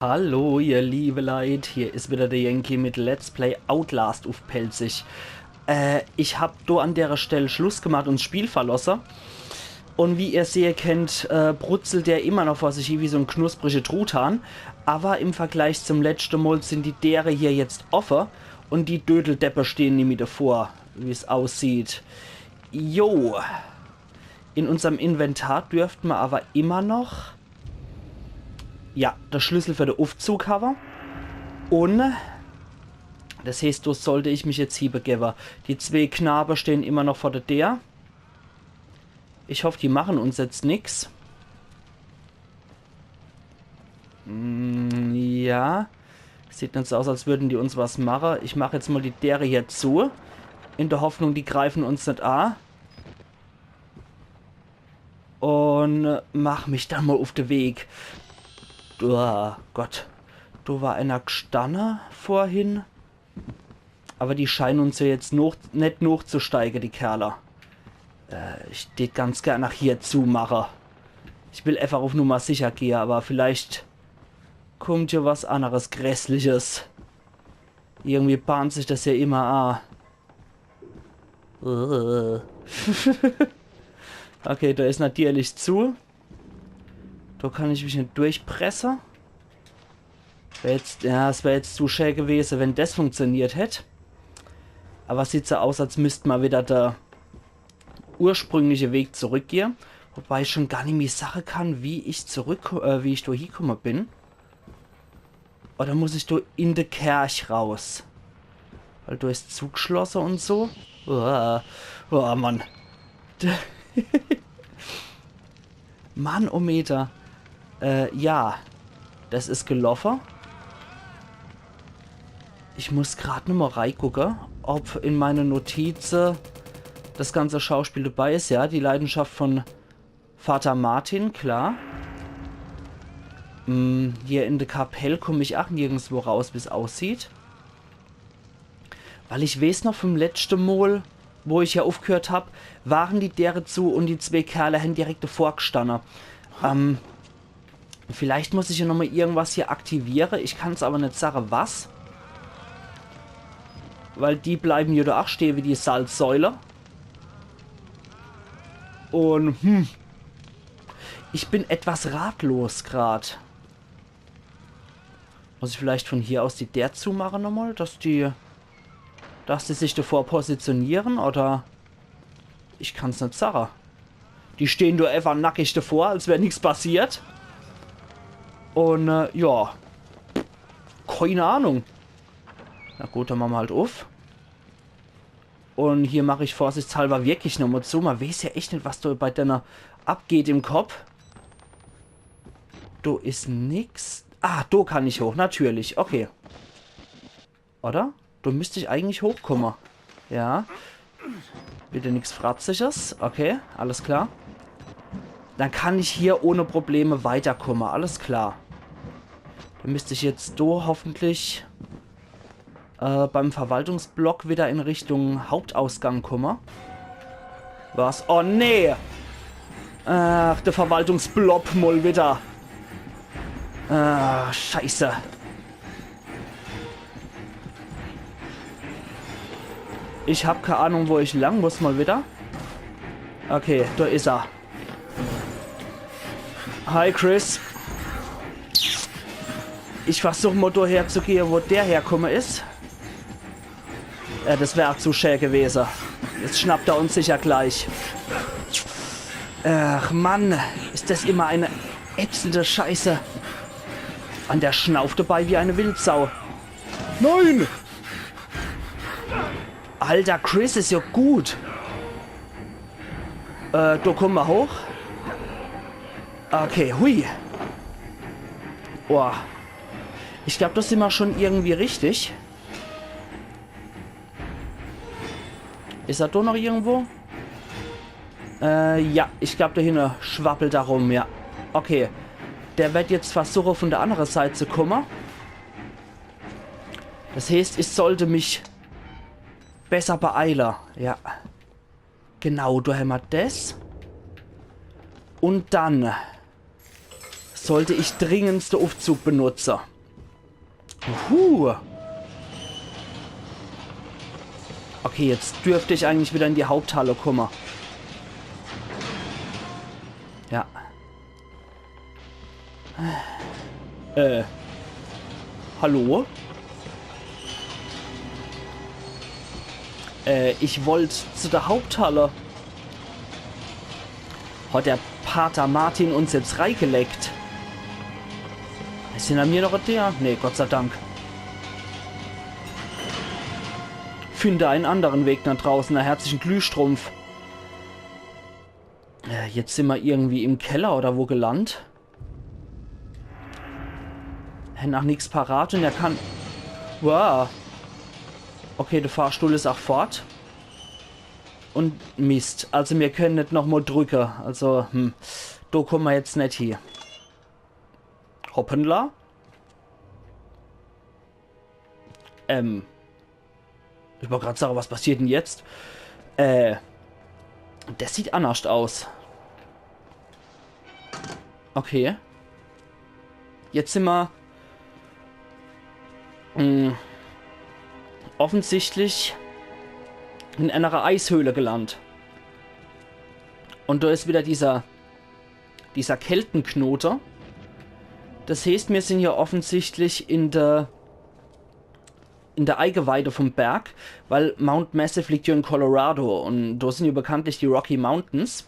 Hallo, ihr liebe Leid, hier ist wieder der Yankee mit Let's Play Outlast auf Pelzig. Ich hab da an der Stelle Schluss gemacht und das Spiel verlassen. Und wie ihr seht, brutzelt der immer noch vor sich hin wie so ein knusprige Truthahn. Aber im Vergleich zum letzten Mal sind die Dere hier jetzt offen und die Dödeldeppe stehen nämlich davor, wie es aussieht. Jo, in unserem Inventar dürften wir aber immer noch... Ja, der Schlüssel für den Aufzug haben. Und das heißt, da sollte ich mich jetzt hier begeben. Die zwei Knaben stehen immer noch vor der Tür. Ich hoffe, die machen uns jetzt nichts. Ja. Sieht nicht so aus, als würden die uns was machen. Ich mache jetzt mal die Tür hier zu. In der Hoffnung, die greifen uns nicht an. Und mach mich dann mal auf den Weg. Oh Gott. Da war einer gestanden vorhin. Aber die scheinen uns ja jetzt noch, nicht nachzusteigen, die Kerle. Ich würde ganz gern nach hier zumachen. Ich will einfach auf Nummer sicher gehen, aber vielleicht kommt ja was anderes Grässliches. Irgendwie bahnt sich das ja immer an. Okay, da ist natürlich zu. Da kann ich mich nicht durchpressen. Ja, es wäre jetzt zu schön gewesen, wenn das funktioniert hätte. Aber es sieht so aus, als müsste mal wieder der ursprüngliche Weg zurückgehen. Wobei ich schon gar nicht mehr sagen kann, wie ich da hingekommen bin. Oder muss ich da in der Kirche raus? Weil da ist zugeschlossen und so. Oh, Mann. Mann, oh Meter. Ja. Das ist gelaufen. Ich muss gerade nur mal reingucken, ob in meine Notizen das ganze Schauspiel dabei ist. Ja, die Leidenschaft von Vater Martin, klar. Hier in der Kapelle komme ich auch nirgendwo raus, wie es aussieht. Weil ich weiß noch vom letzten Mal, wo ich ja aufgehört habe, waren die Dere zu und die zwei Kerle haben direkt davor gestanden. Vielleicht muss ich ja nochmal irgendwas hier aktivieren. Ich kann es aber nicht sagen, was. Weil die bleiben hier da auch stehen wie die Salzsäule. Und, ich bin etwas ratlos gerade. Muss ich vielleicht von hier aus die der zumachen nochmal, dass die sich davor positionieren, oder? Ich kann es nicht sagen. Die stehen nur einfach nackig davor, als wäre nichts passiert. Und, ja. Keine Ahnung. Na gut, dann machen wir halt auf. Und hier mache ich vorsichtshalber wirklich nochmal zu. Man weiß ja echt nicht, was da bei deiner abgeht im Kopf. Da ist nix. Ah, da kann ich hoch, natürlich. Okay. Oder? Da müsste ich eigentlich hochkommen. Ja. Bitte nichts Fratziges. Okay, alles klar. Dann kann ich hier ohne Probleme weiterkommen. Alles klar. Dann müsste ich jetzt da hoffentlich beim Verwaltungsblock wieder in Richtung Hauptausgang kommen. Was? Oh, nee! Ach, der Verwaltungsblock mal wieder. Ah, scheiße. Ich habe keine Ahnung, wo ich lang muss mal wieder. Okay, da ist er. Hi, Chris. Ich versuche mal daher zu gehen, wo der herkommen ist. Das wäre zu schön gewesen. Jetzt schnappt er uns sicher gleich. Ach Mann, ist das immer eine ätzende Scheiße. An der Schnauf dabei wie eine Wildsau. Nein! Alter, Chris ist ja gut. Da kommen wir hoch. Okay, hui. Boah. Ich glaube, das sind wir schon irgendwie richtig. Ist er da noch irgendwo? Ja, ich glaube, da hinten schwappelt da rum, ja. Okay. Der wird jetzt versuchen, von der anderen Seite zu kommen. Das heißt, ich sollte mich besser beeilen. Ja. Genau, da haben wir das. Und dann sollte ich dringendste Aufzug benutzen. Okay, jetzt dürfte ich eigentlich wieder in die Haupthalle kommen. Ja. Hallo? Ich wollte zu der Haupthalle. Hat der Pater Martin uns jetzt reingeleckt? Ist hinter mir noch der? Nee, Gott sei Dank. Finde einen anderen Weg nach draußen, einen herzlichen Glühstrumpf. Jetzt sind wir irgendwie im Keller oder wo gelandet. Nach nichts parat und er kann... Wow. Okay, der Fahrstuhl ist auch fort. Und Mist. Also wir können nicht nochmal drücken. Also, da kommen wir jetzt nicht hier. Hoppala. Ich wollte gerade sagen, was passiert denn jetzt? Das sieht anders aus. Okay. Jetzt sind wir... offensichtlich in einer Eishöhle gelandet. Und da ist wieder dieser Keltenknoter. Das heißt, wir sind hier offensichtlich in der Eingeweide vom Berg, weil Mount Massive liegt hier in Colorado und da sind hier bekanntlich die Rocky Mountains.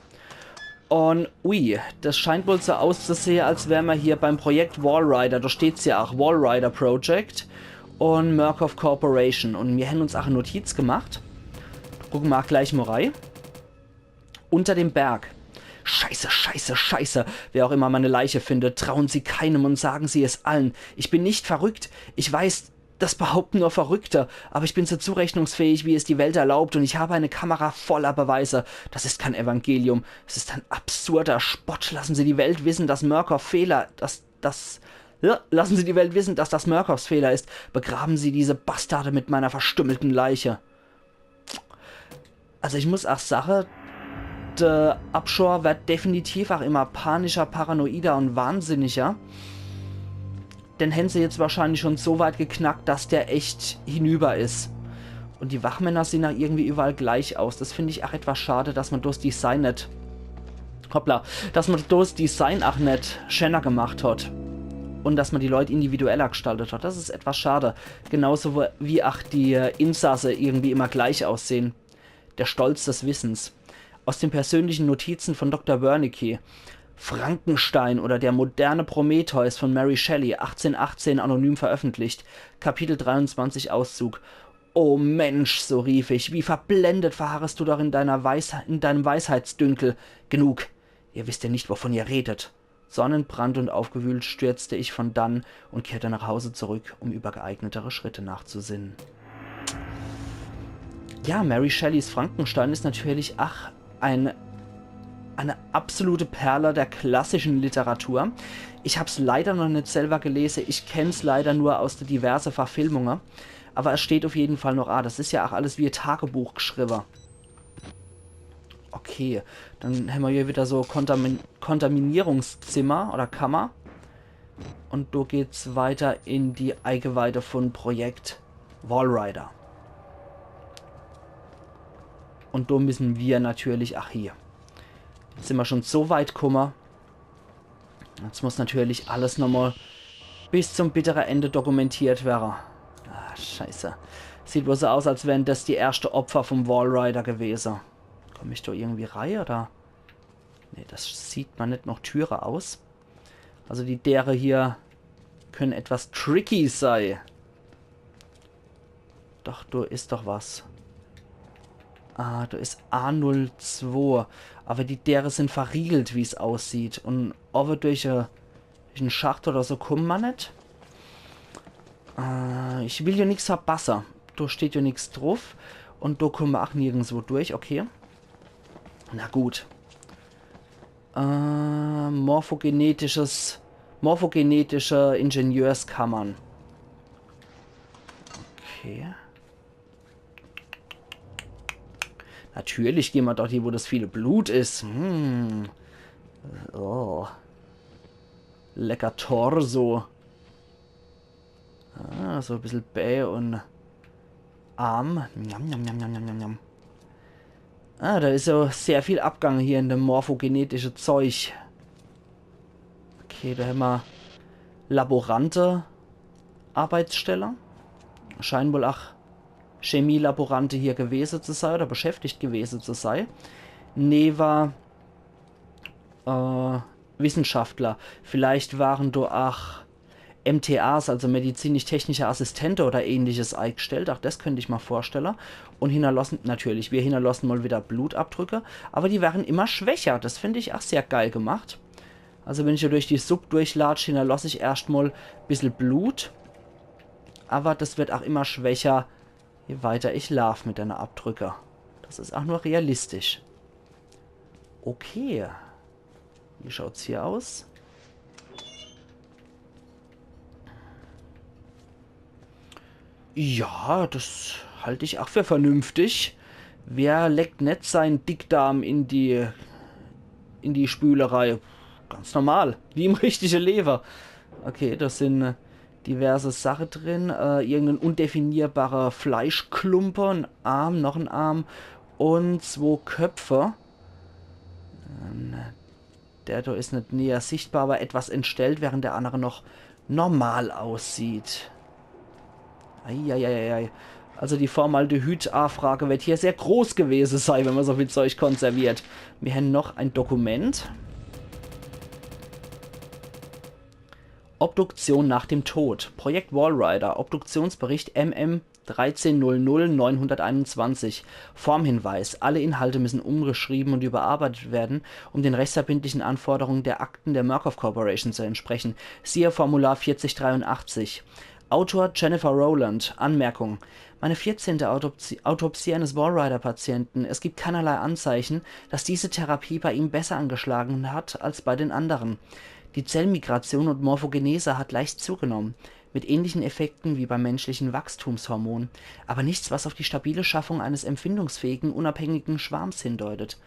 Und ui, das scheint wohl so auszusehen, als wären wir hier beim Projekt Walrider. Da steht es ja auch, Walrider Project und Murkoff Corporation. Und wir haben uns auch eine Notiz gemacht. Gucken wir auch gleich mal rein. Unter dem Berg. Scheiße, scheiße, scheiße. Wer auch immer meine Leiche findet, trauen Sie keinem und sagen Sie es allen. Ich bin nicht verrückt. Ich weiß, das behaupten nur Verrückte. Aber ich bin so zurechnungsfähig, wie es die Welt erlaubt. Und ich habe eine Kamera voller Beweise. Das ist kein Evangelium. Es ist ein absurder Spott. Lassen Sie die Welt wissen, dass Murkoff Fehler... Lassen Sie die Welt wissen, dass das Murkoffs Fehler ist. Begraben Sie diese Bastarde mit meiner verstümmelten Leiche. Also ich muss auch sagen, der Abschor wird definitiv auch immer panischer, paranoider und wahnsinniger. Den hätten sie jetzt wahrscheinlich schon so weit geknackt, dass der echt hinüber ist. Und die Wachmänner sehen auch irgendwie überall gleich aus. Das finde ich auch etwas schade, dass man das Design nicht... Hoppla. Dass man das Design auch nicht schöner gemacht hat. Und dass man die Leute individueller gestaltet hat. Das ist etwas schade. Genauso wie auch die Insasse irgendwie immer gleich aussehen. Der Stolz des Wissens. Aus den persönlichen Notizen von Dr. Wernicke. Frankenstein oder der moderne Prometheus von Mary Shelley, 1818 anonym veröffentlicht. Kapitel 23 Auszug. Oh Mensch, so rief ich, wie verblendet verharrest du doch in deinem Weisheitsdünkel. Genug, ihr wisst ja nicht, wovon ihr redet. Sonnenbrand und aufgewühlt stürzte ich von dann und kehrte nach Hause zurück, um über geeignetere Schritte nachzusinnen. Ja, Mary Shelleys Frankenstein ist natürlich, eine absolute Perle der klassischen Literatur. Ich habe es leider noch nicht selber gelesen, ich kenne es leider nur aus der diversen Verfilmungen, aber es steht auf jeden Fall noch, das ist ja auch alles wie ein Tagebuch geschrieben. Okay, dann haben wir hier wieder so Kontaminierungszimmer oder Kammer. Und da geht's weiter in die Eingeweide von Projekt Walrider. Und da müssen wir natürlich, hier. Jetzt sind wir schon so weit gekommen. Jetzt muss natürlich alles nochmal bis zum bitteren Ende dokumentiert werden. Scheiße. Sieht wohl so aus, als wären das die erste Opfer vom Walrider gewesen. Komme ich da irgendwie rein, oder? Ne, das sieht man nicht noch Türe aus. Also die Dere hier können etwas tricky sein. Doch, da ist doch was. Da ist A02. Aber die Dere sind verriegelt, wie es aussieht. Und ob wir durch einen Schacht oder so kommen wir nicht. Ich will hier nichts verpassen. Da steht ja nichts drauf. Und da kommen wir auch nirgendwo durch, okay. Na gut. Morphogenetische Ingenieurskammern. Okay. Natürlich gehen wir doch hier, wo das viele Blut ist. Oh. Lecker Torso. Ah, so ein bisschen Bäh und Arm. Njam, njam, njam, njam, njam, njam. Ah, da ist so sehr viel Abgang hier in dem morphogenetische Zeug. Okay, da haben wir Laborante, Arbeitsstelle. Scheinen wohl auch Chemielaborante hier gewesen zu sein oder beschäftigt gewesen zu sein. Neva Wissenschaftler. Vielleicht waren da auch MTAs, also medizinisch-technische Assistente oder ähnliches eingestellt. Auch das könnte ich mal vorstellen. Und hinterlassen, natürlich, wir hinterlassen mal wieder Blutabdrücke. Aber die werden immer schwächer. Das finde ich auch sehr geil gemacht. Also wenn ich hier durch die Sub durchlatsche, hinterlasse ich erstmal ein bisschen Blut. Aber das wird auch immer schwächer, je weiter ich laufe mit deiner Abdrücke. Das ist auch nur realistisch. Okay. Wie schaut's hier aus? Ja, das halte ich auch für vernünftig. Wer leckt nicht seinen Dickdarm in die Spülerei? Ganz normal, wie im richtigen Leber. Okay, das sind diverse Sachen drin. Irgendein undefinierbarer Fleischklumper, ein Arm, noch ein Arm und 2 Köpfe. Der da ist nicht näher sichtbar, aber etwas entstellt, während der andere noch normal aussieht. Eieieiei. Also die Formaldehyd-A-Frage wird hier sehr groß gewesen sein, wenn man so viel Zeug konserviert. Wir haben noch ein Dokument. Obduktion nach dem Tod. Projekt Walrider. Obduktionsbericht MM 13.00.921. Formhinweis. Alle Inhalte müssen umgeschrieben und überarbeitet werden, um den rechtsverbindlichen Anforderungen der Akten der Murkoff Corporation zu entsprechen. Siehe Formular 4083. Autor Jennifer Rowland. Anmerkung. Meine 14. Autopsie eines Walrider-Patienten. Es gibt keinerlei Anzeichen, dass diese Therapie bei ihm besser angeschlagen hat als bei den anderen. Die Zellmigration und Morphogenese hat leicht zugenommen, mit ähnlichen Effekten wie beim menschlichen Wachstumshormon, aber nichts, was auf die stabile Schaffung eines empfindungsfähigen, unabhängigen Schwarms hindeutet.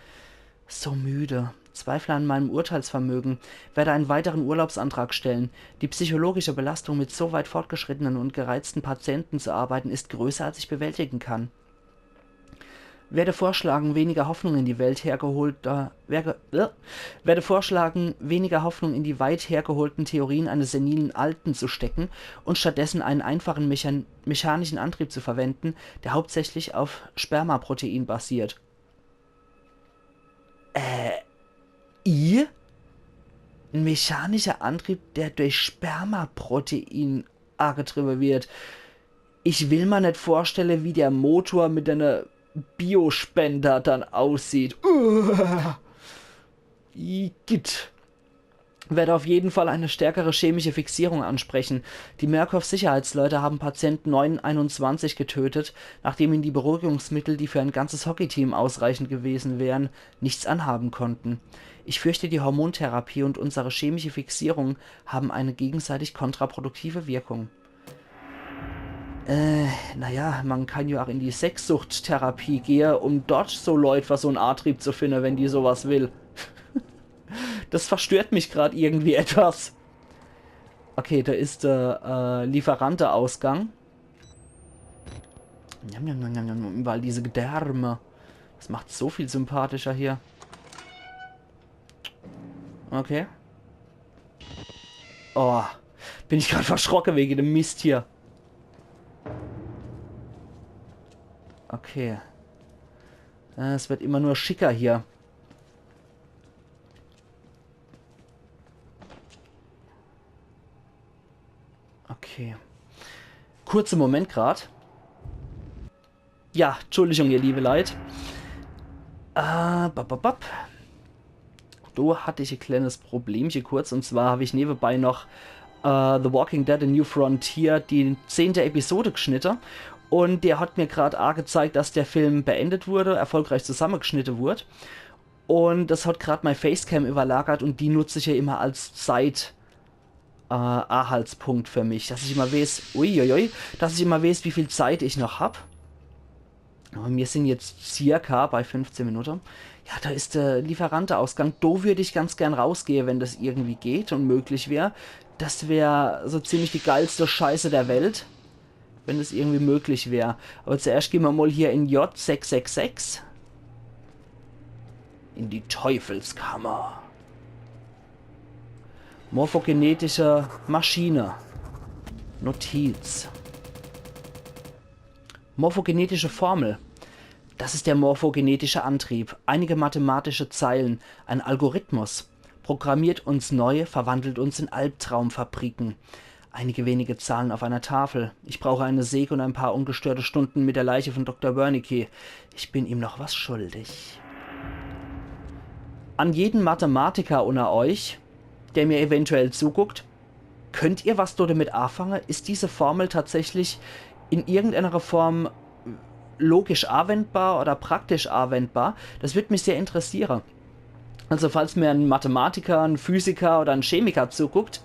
So müde. Zweifle an meinem Urteilsvermögen, werde einen weiteren Urlaubsantrag stellen. Die psychologische Belastung, mit so weit fortgeschrittenen und gereizten Patienten zu arbeiten, ist größer, als ich bewältigen kann. Werde vorschlagen, weniger Hoffnung in die weit hergeholten Theorien eines senilen Alten zu stecken und stattdessen einen einfachen mechanischen Antrieb zu verwenden, der hauptsächlich auf Spermaprotein basiert. Ein mechanischer Antrieb, der durch Spermaprotein angetrieben wird. Ich will mir nicht vorstellen, wie der Motor mit einer Biospender dann aussieht. Igitt. Werde auf jeden Fall eine stärkere chemische Fixierung ansprechen. Die Murkoff-Sicherheitsleute haben Patient 921 getötet, nachdem ihnen die Beruhigungsmittel, die für ein ganzes Hockeyteam ausreichend gewesen wären, nichts anhaben konnten. Ich fürchte, die Hormontherapie und unsere chemische Fixierung haben eine gegenseitig kontraproduktive Wirkung. Naja, man kann ja auch in die Sexsuchttherapie gehen, um dort so Leute für so einen Antrieb zu finden, wenn die sowas will. Das verstört mich gerade irgendwie etwas. Okay, da ist der Lieferanteausgang. Überall diese Gedärme. Das macht so viel sympathischer hier. Okay. Oh, bin ich gerade verschrocken wegen dem Mist hier. Okay. Es wird immer nur schicker hier. Okay. Kurzer Moment gerade. Ja, Entschuldigung, ihr liebe Leid. Da hatte ich ein kleines Problemchen kurz. Und zwar habe ich nebenbei noch The Walking Dead: A New Frontier, die 10. Episode geschnitten. Und der hat mir gerade gezeigt, dass der Film beendet wurde, erfolgreich zusammengeschnitten wurde. Und das hat gerade mein Facecam überlagert und die nutze ich ja immer als Anhaltspunkt für mich, dass ich immer weiß, dass ich immer weiß, wie viel Zeit ich noch habe. Aber wir sind jetzt circa bei 15 Minuten. Ja, da ist der Lieferanteausgang. Da würde ich ganz gern rausgehen, wenn das irgendwie geht und möglich wäre. Das wäre so ziemlich die geilste Scheiße der Welt, wenn das irgendwie möglich wäre. Aber zuerst gehen wir mal hier in J666. In die Teufelskammer. Morphogenetische Maschine. Notiz. Morphogenetische Formel. Das ist der morphogenetische Antrieb. Einige mathematische Zeilen. Ein Algorithmus. Programmiert uns neu, verwandelt uns in Albtraumfabriken. Einige wenige Zahlen auf einer Tafel. Ich brauche eine Säge und ein paar ungestörte Stunden mit der Leiche von Dr. Wernicke. Ich bin ihm noch was schuldig. An jeden Mathematiker unter euch, der mir eventuell zuguckt, könnt ihr was damit anfangen? Ist diese Formel tatsächlich in irgendeiner Form logisch anwendbar oder praktisch anwendbar? Das würde mich sehr interessieren. Also falls mir ein Mathematiker, ein Physiker oder ein Chemiker zuguckt,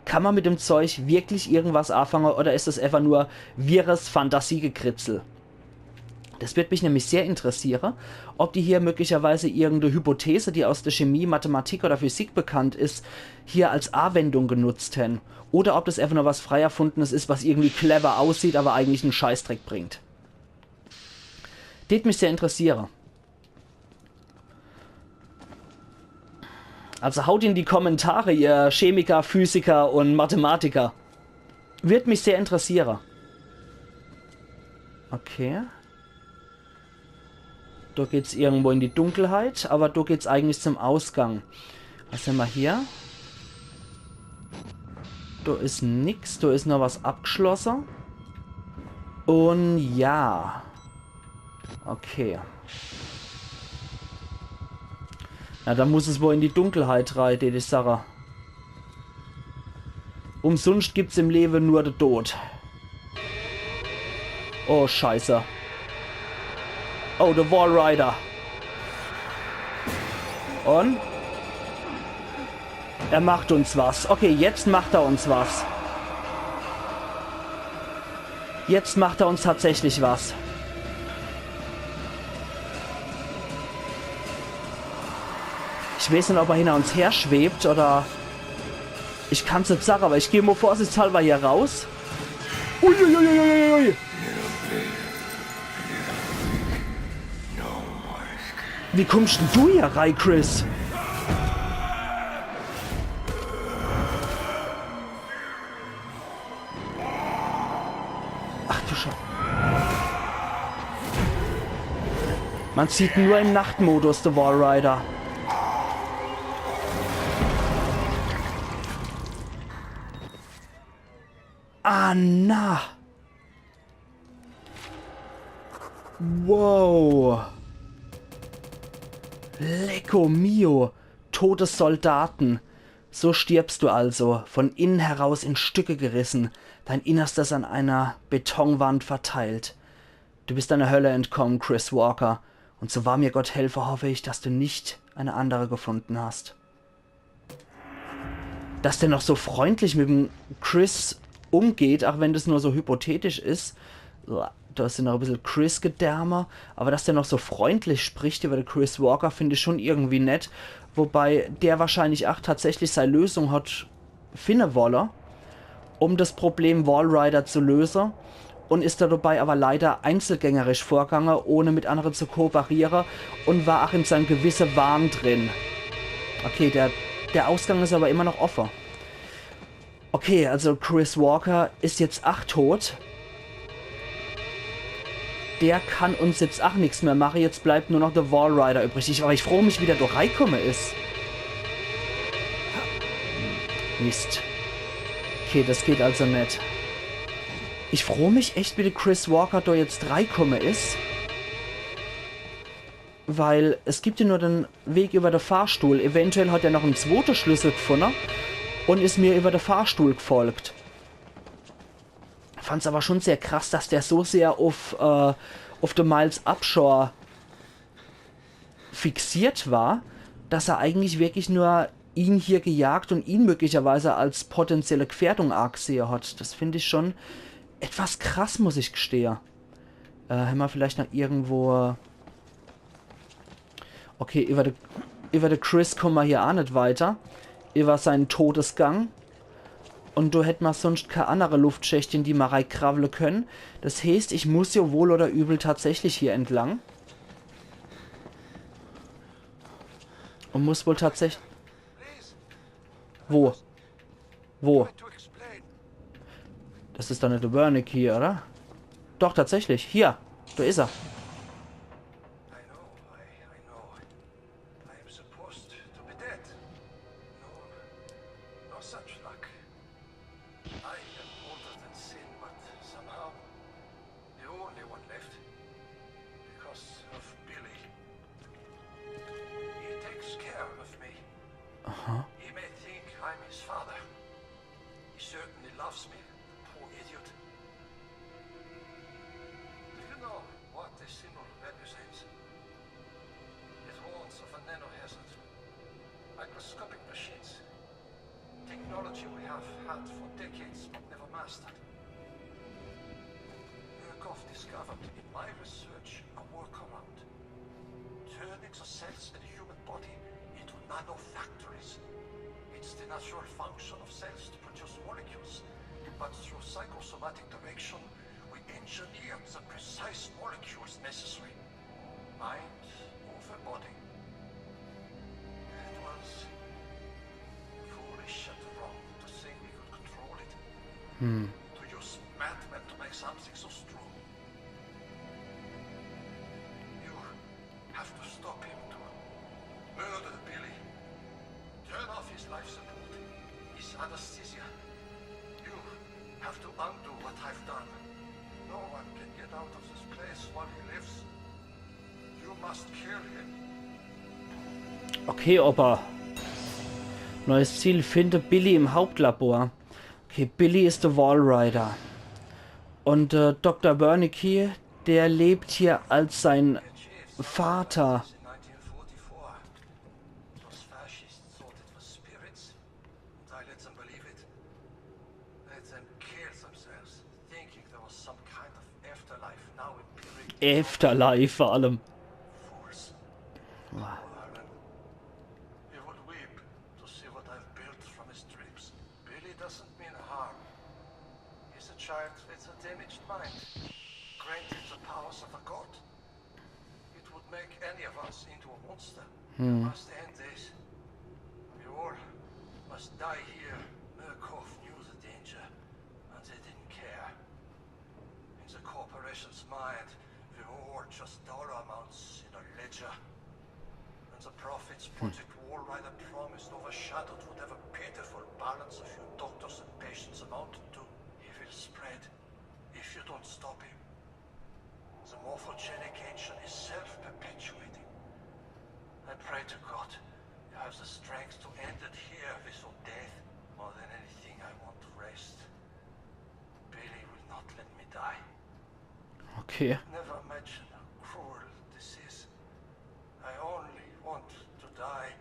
kann man mit dem Zeug wirklich irgendwas anfangen oder ist das einfach nur wirres Fantasiegekritzel? Das wird mich nämlich sehr interessieren, ob die hier möglicherweise irgendeine Hypothese, die aus der Chemie, Mathematik oder Physik bekannt ist, hier als Anwendung genutzt haben. Oder ob das einfach nur was frei erfundenes ist, was irgendwie clever aussieht, aber eigentlich einen Scheißdreck bringt. Das wird mich sehr interessieren. Also haut in die Kommentare, ihr Chemiker, Physiker und Mathematiker. Wird mich sehr interessieren. Okay. Da geht's irgendwo in die Dunkelheit, aber da geht's eigentlich zum Ausgang. Was haben wir hier? Da ist nix, da ist noch was abgeschlossen. Und ja. Okay. Na, da muss es wohl in die Dunkelheit rein, die Sache. Umsonst gibt's im Leben nur den Tod. Oh, scheiße. Oh, der Wallrider. Und? Er macht uns was. Okay, jetzt macht er uns was. Jetzt macht er uns tatsächlich was. Ich weiß nicht, ob er hinter uns her schwebt oder... Ich kann es nicht sagen, aber ich gehe mal vorsichtshalber hier raus. Uiuiuiuiui. Wie kommst denn du hier rein, Chris? Ach du Scheiße. Man sieht nur im Nachtmodus den Wallrider. Ah, na. Wow. Lecco mio. Tote Soldaten. So stirbst du also, von innen heraus in Stücke gerissen, dein Innerstes an einer Betonwand verteilt. Du bist einer Hölle entkommen, Chris Walker, und so wahr mir Gott helfe, hoffe ich, dass du nicht eine andere gefunden hast. Dass der noch so freundlich mit dem Chris umgeht, auch wenn das nur so hypothetisch ist. Da ist noch ein bisschen Chris-Gedärme, aber dass der noch so freundlich spricht über den Chris Walker, finde ich schon irgendwie nett. Wobei der wahrscheinlich auch tatsächlich seine Lösung hat finden wollen, um das Problem Wallrider zu lösen. Und ist da dabei aber leider einzelgängerisch vorgegangen, ohne mit anderen zu kooperieren und war auch in seinem gewissen Wahn drin. Okay, der Ausgang ist aber immer noch offen. Okay, also Chris Walker ist jetzt auch tot. Der kann uns jetzt auch nichts mehr machen. Jetzt bleibt nur noch der Wallrider übrig. Aber ich freue mich, wie der doch reinkomme ist. Mist. Okay, das geht also nicht. Ich freue mich echt, wie der Chris Walker da jetzt reinkomme ist. Weil es gibt ja nur den Weg über den Fahrstuhl. Eventuell hat er noch einen zweiten Schlüssel gefunden und ist mir über den Fahrstuhl gefolgt. Fand es aber schon sehr krass, dass der so sehr auf den Miles Upshur fixiert war, dass er eigentlich wirklich nur ihn hier gejagt und ihn möglicherweise als potenzielle Gefährdung angesehen hat. Das finde ich schon etwas krass, muss ich gestehen. Haben wir vielleicht noch irgendwo... Okay, über den Chris kommen wir hier auch nicht weiter. Über seinen Todesgang. Und du hättest mal sonst keine andere Luftschächte, die wir reinkrabbeln können. Das heißt, ich muss ja wohl oder übel tatsächlich hier entlang. Und muss wohl tatsächlich... Wo? Wo? Das ist doch nicht der Wernick hier, oder? Doch, tatsächlich. Hier. Da ist er. Aha. Microscopic machines. Technology we have had for decades but never mastered. Murkoff discovered in my research a workaround. Turning the cells in the human body into nanofactories. It's the natural function of cells to produce molecules, but through psychosomatic direction, we engineered the precise molecules necessary. Mind over body. It was foolish and wrong to think we could control it. To use madmen to make something so strong. You have to stop him to murder Billy. Turn off his life support, his anesthesia. You have to undo what I've done. No one can get out of this place while he lives. You must kill him. Okay, Opa. Neues Ziel, finde Billy im Hauptlabor. Okay, Billy ist der Wallrider. Und Dr. Wernicke, der lebt hier als sein Vater. Afterlife vor allem. Wow. Child with a damaged mind, granted the powers of a god. It would make any of us into a monster. We must end this. We all must die here. Murkoff knew the danger, and they didn't care. In the corporation's mind, we were all just dollar amounts in a ledger. And the profits Project Wallrider promised overshadowed whatever pitiful balance a few doctors and patients amounted to. Spread if you don't stop him. The morphogenic engine is self-perpetuating. I pray to God you have the strength to end it here with your death. More than anything, I want to rest. Billy will not let me die. Okay. Never imagine how cruel this is. I only want to die.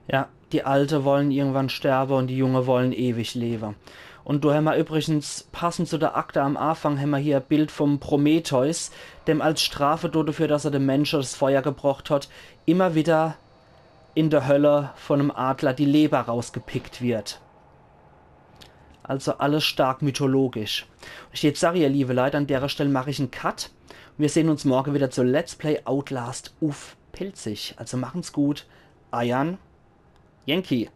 Ja, die Alte wollen irgendwann sterben und die Junge wollen ewig leben. Und du haben wir übrigens, passend zu der Akte am Anfang, haben wir hier ein Bild vom Prometheus, dem als Strafe dafür, dass er dem Menschen das Feuer gebrochen hat, immer wieder in der Hölle von einem Adler die Leber rausgepickt wird. Also alles stark mythologisch. Und jetzt sage ich, ihr liebe Leute, an der Stelle mache ich einen Cut. Wir sehen uns morgen wieder zu Let's Play Outlast auf Pilzig. Also machen's gut. Ayan Yankee.